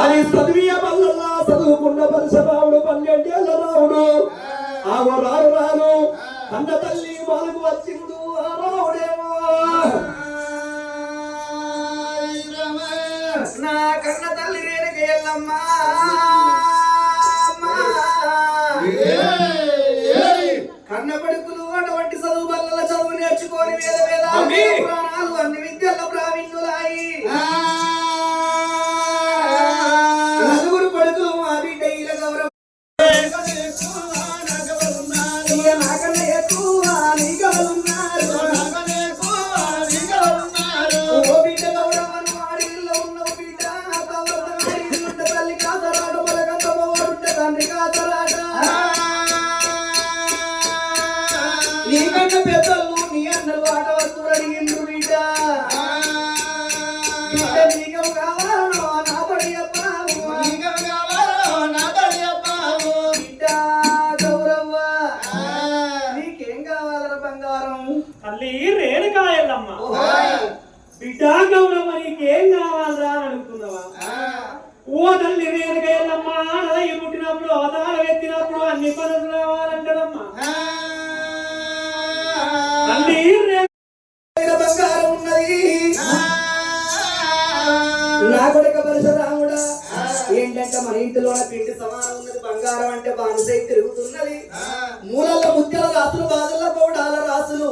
అది చదివియ పల్లల్లా చదువుకున్న పరశురాముడు 12 ఏళ్ల రాముడు ఆగో రాను రాను కన్న తల్లి మాలకు వచ్చిండు ఆ రాముడేమో నా కన్న తల్లి రేణుక ఎల్లమ్మా కన్న కొడుకులు అటువంటి చదువు బల్లల చదువు నేర్చుకొని వేద వేదాలు పురాణాలు అన్ని విద్యల్లో ప్రావీణ్యులాయి నలుగురు కొడుకులు మా బిడ్డ ఈల గౌరవం నాకన్నా ఎక్కువ నీకలున్నారు ఓ బిడ్డ గౌరవను ఆడిల్లో ఉన్న బిడ్డ తల్లి కాసరాడు మలకంత పోరుంటే తండ్రి కాసరాట నీకన్నా పెద్దలు నీ అన్నలు ఆట వస్తువులు అడిగిండ్రు బిడ్డ బిడ్డ నీకం కావాలో నా పడి అప్పావు బిడ్డ గౌరవ్వ నీకేం కావాలరా బంగారం తల్లి రేణుకాయల్లమ్మ బిడ్డ గౌరమ్మ నీకేం కావాలరా అని అడుగుతున్నావా ఓ తల్లి రేణుకాయల్లమ్మ అదయ్య పుట్టినప్పుడు అవతారం ఎత్తినప్పుడు అన్ని పనులు రావాలంటాడమ్మా తల్లి బంగారం ఉన్నది నా కొడుక పరశురాముడా ఏంటంటే మన ఇంటిలోన పిండి సమానం ఉన్నది బంగారం అంటే బానిసై తిరుగుతున్నది మూలల్లో ముత్యాల రాసులు బాధల్లో పౌడాల రాసులు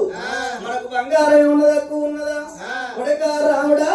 మనకు బంగారం ఉన్నది ఎక్కువ ఉన్నదా కొడుక రాముడా